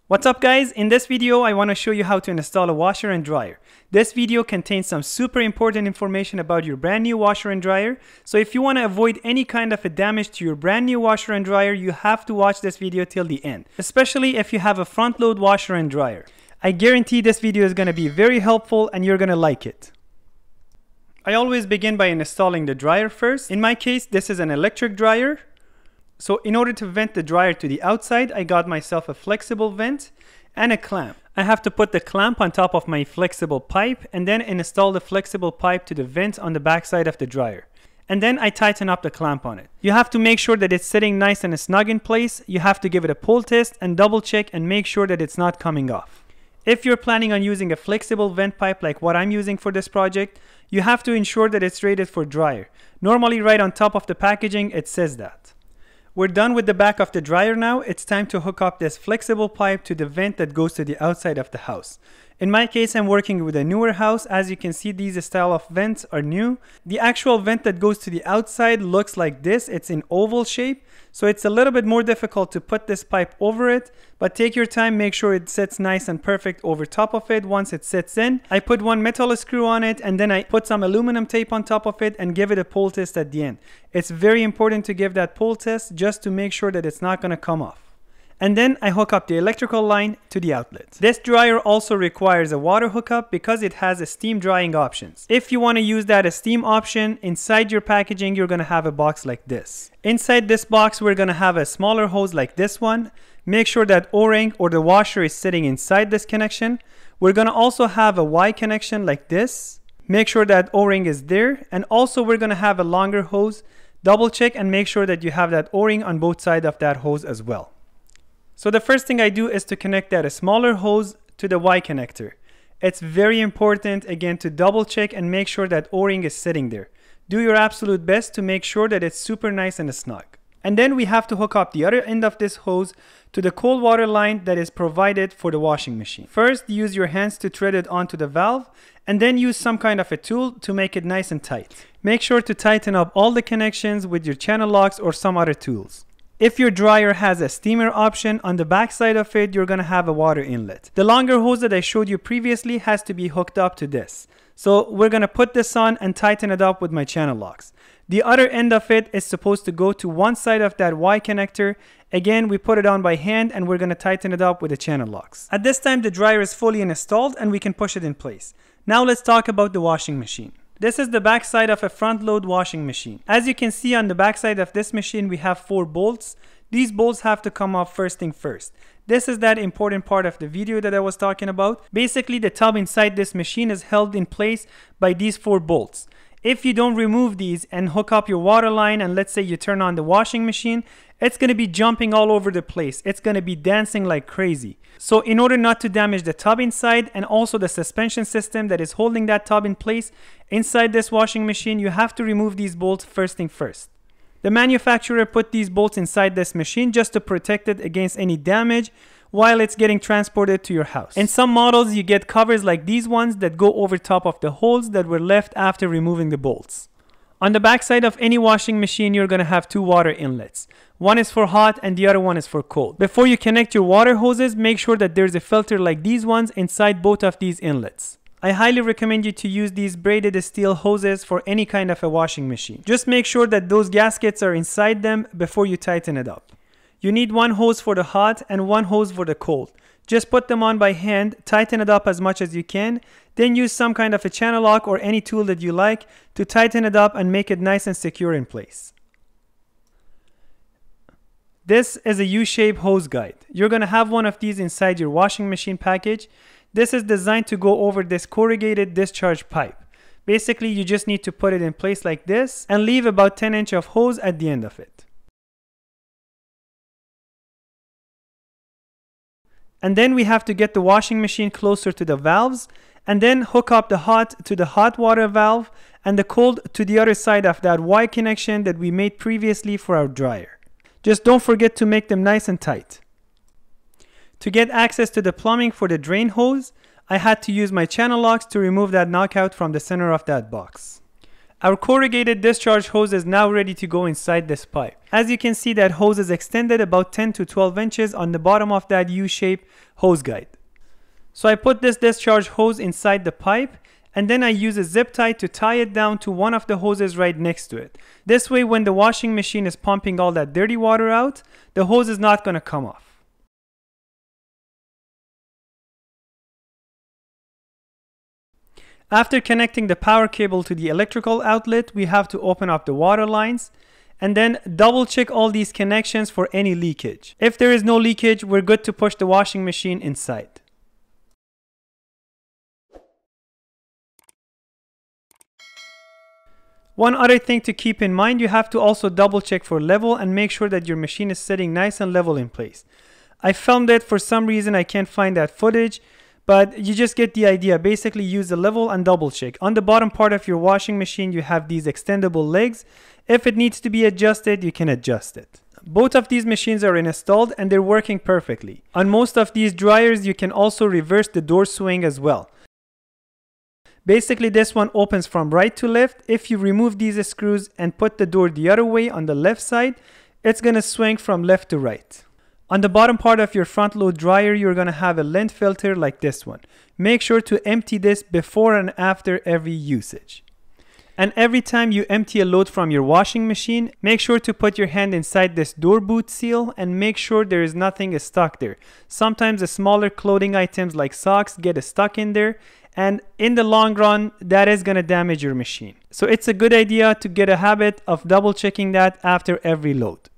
What's up guys? In this video I want to show you how to install a washer and dryer. This video contains some super important information about your brand new washer and dryer. So if you want to avoid any kind of a damage to your brand new washer and dryer, you have to watch this video till the end. Especially if you have a front load washer and dryer. I guarantee this video is going to be very helpful and you're going to like it. I always begin by installing the dryer first. In my case, this is an electric dryer. So in order to vent the dryer to the outside, I got myself a flexible vent and a clamp. I have to put the clamp on top of my flexible pipe and then install the flexible pipe to the vent on the back side of the dryer. And then I tighten up the clamp on it. You have to make sure that it's sitting nice and snug in place. You have to give it a pull test and double check and make sure that it's not coming off. If you're planning on using a flexible vent pipe like what I'm using for this project, you have to ensure that it's rated for dryer. Normally right on top of the packaging it says that. We're done with the back of the dryer now. It's time to hook up this flexible pipe to the vent that goes to the outside of the house. In my case, I'm working with a newer house. As you can see, these style of vents are new. The actual vent that goes to the outside looks like this. It's in oval shape. So it's a little bit more difficult to put this pipe over it, but take your time, make sure it sits nice and perfect over top of it. Once it sits in, I put one metal screw on it and then I put some aluminum tape on top of it and give it a pull test at the end. It's very important to give that pull test just to make sure that it's not going to come off. And then I hook up the electrical line to the outlet. This dryer also requires a water hookup because it has a steam drying options. If you want to use that as steam option, inside your packaging you're going to have a box like this. Inside this box we're going to have a smaller hose like this one. Make sure that O-ring or the washer is sitting inside this connection. We're going to also have a Y connection like this. Make sure that O-ring is there, and also we're going to have a longer hose. Double check and make sure that you have that O-ring on both sides of that hose as well. So the first thing I do is to connect that smaller hose to the Y connector. It's very important again to double check and make sure that O-ring is sitting there. Do your absolute best to make sure that it's super nice and snug. And then we have to hook up the other end of this hose to the cold water line that is provided for the washing machine. First, use your hands to thread it onto the valve and then use some kind of a tool to make it nice and tight. Make sure to tighten up all the connections with your channel locks or some other tools. If your dryer has a steamer option, on the back side of it, you're going to have a water inlet. The longer hose that I showed you previously has to be hooked up to this. So we're going to put this on and tighten it up with my channel locks. The other end of it is supposed to go to one side of that Y connector. Again, we put it on by hand and we're going to tighten it up with the channel locks. At this time, the dryer is fully installed and we can push it in place. Now let's talk about the washing machine. This is the back side of a front load washing machine. As you can see on the back side of this machine, we have 4 bolts. These bolts have to come off first thing first. This is that important part of the video that I was talking about. Basically, the tub inside this machine is held in place by these 4 bolts. If you don't remove these and hook up your water line and let's say you turn on the washing machine, it's going to be jumping all over the place. It's going to be dancing like crazy. So in order not to damage the tub inside and also the suspension system that is holding that tub in place inside this washing machine, you have to remove these bolts first thing first. The manufacturer put these bolts inside this machine just to protect it against any damage while it's getting transported to your house. In some models, you get covers like these ones that go over top of the holes that were left after removing the bolts. On the back side of any washing machine, you're going to have 2 water inlets. One is for hot and the other one is for cold. Before you connect your water hoses, make sure that there's a filter like these ones inside both of these inlets. I highly recommend you to use these braided steel hoses for any kind of a washing machine. Just make sure that those gaskets are inside them before you tighten it up. You need one hose for the hot and one hose for the cold. Just put them on by hand, tighten it up as much as you can, then use some kind of a channel lock or any tool that you like to tighten it up and make it nice and secure in place. This is a U-shaped hose guide. You're going to have one of these inside your washing machine package. This is designed to go over this corrugated discharge pipe. Basically, you just need to put it in place like this and leave about 10 inches of hose at the end of it. And then we have to get the washing machine closer to the valves and then hook up the hot to the hot water valve and the cold to the other side of that Y connection that we made previously for our dryer. Just don't forget to make them nice and tight. To get access to the plumbing for the drain hose, I had to use my channel locks to remove that knockout from the center of that box. Our corrugated discharge hose is now ready to go inside this pipe. As you can see, that hose is extended about 10 to 12 inches on the bottom of that U-shaped hose guide. So I put this discharge hose inside the pipe, and then I use a zip tie to tie it down to one of the hoses right next to it. This way, when the washing machine is pumping all that dirty water out, the hose is not going to come off. After connecting the power cable to the electrical outlet, we have to open up the water lines and then double check all these connections for any leakage. If there is no leakage, we're good to push the washing machine inside. One other thing to keep in mind, you have to also double check for level and make sure that your machine is sitting nice and level in place. I filmed it. For some reason I can't find that footage, but you just get the idea. Basically use the level and double check. On the bottom part of your washing machine you have these extendable legs. If it needs to be adjusted, you can adjust it. Both of these machines are installed and they're working perfectly. On most of these dryers you can also reverse the door swing as well. Basically this one opens from right to left. If you remove these screws and put the door the other way on the left side, it's going to swing from left to right. On the bottom part of your front load dryer, you're going to have a lint filter like this one. Make sure to empty this before and after every usage. And every time you empty a load from your washing machine, make sure to put your hand inside this door boot seal and make sure there is nothing stuck there. Sometimes the smaller clothing items like socks get stuck in there, and in the long run that is going to damage your machine. So it's a good idea to get a habit of double checking that after every load.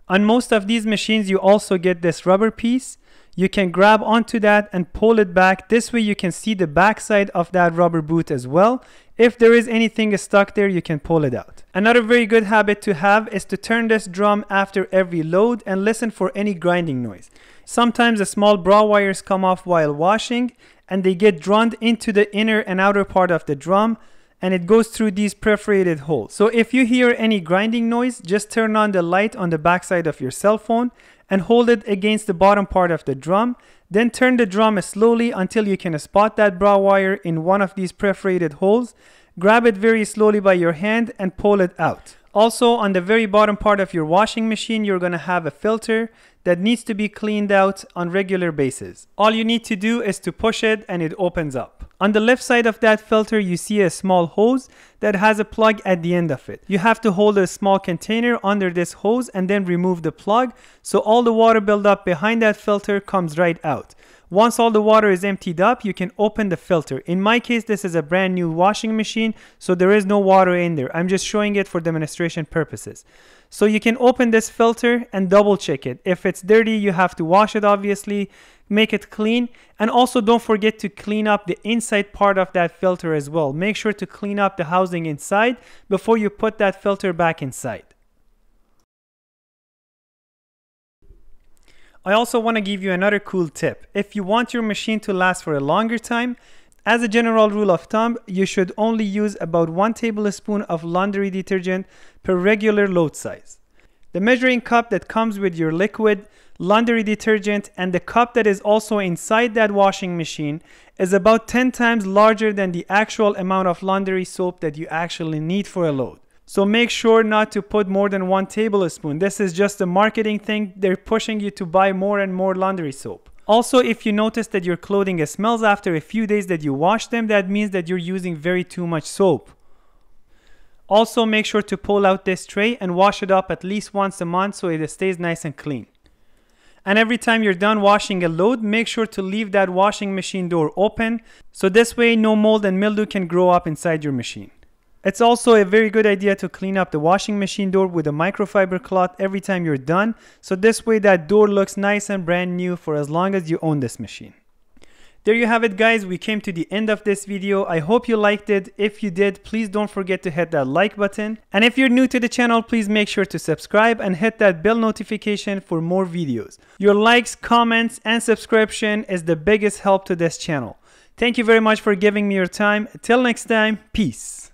On most of these machines you also get this rubber piece. You can grab onto that and pull it back. This way you can see the back side of that rubber boot as well. If there is anything stuck there, you can pull it out. Another very good habit to have is to turn this drum after every load and listen for any grinding noise. Sometimes the small bra wires come off while washing and they get drawn into the inner and outer part of the drum, and it goes through these perforated holes. So if you hear any grinding noise, just turn on the light on the back side of your cell phone and hold it against the bottom part of the drum. Then turn the drum slowly until you can spot that bra wire in one of these perforated holes. Grab it very slowly by your hand and pull it out. Also, on the very bottom part of your washing machine, you're going to have a filter that needs to be cleaned out on regular basis. All you need to do is to push it and it opens up. On the left side of that filter, you see a small hose that has a plug at the end of it. You have to hold a small container under this hose and then remove the plug, so all the water buildup behind that filter comes right out. Once all the water is emptied up, you can open the filter. In my case, this is a brand new washing machine, so there is no water in there. I'm just showing it for demonstration purposes. So you can open this filter and double check it. If it's dirty, you have to wash it obviously, make it clean, and also don't forget to clean up the inside part of that filter as well. Make sure to clean up the housing inside before you put that filter back inside. I also want to give you another cool tip. If you want your machine to last for a longer time, as a general rule of thumb, you should only use about 1 tablespoon of laundry detergent per regular load size. The measuring cup that comes with your liquid laundry detergent and the cup that is also inside that washing machine is about 10 times larger than the actual amount of laundry soap that you actually need for a load. So make sure not to put more than 1 tablespoon. This is just a marketing thing. They're pushing you to buy more and more laundry soap. Also, if you notice that your clothing smells after a few days that you wash them, that means that you're using too much soap. Also, make sure to pull out this tray and wash it up at least once a month so it stays nice and clean. And every time you're done washing a load, make sure to leave that washing machine door open, so this way no mold and mildew can grow up inside your machine. It's also a very good idea to clean up the washing machine door with a microfiber cloth every time you're done, so this way that door looks nice and brand new for as long as you own this machine. There you have it, guys. We came to the end of this video. I hope you liked it. If you did, please don't forget to hit that like button. And if you're new to the channel, please make sure to subscribe and hit that bell notification for more videos. Your likes, comments, and subscription is the biggest help to this channel. Thank you very much for giving me your time. Till next time, peace.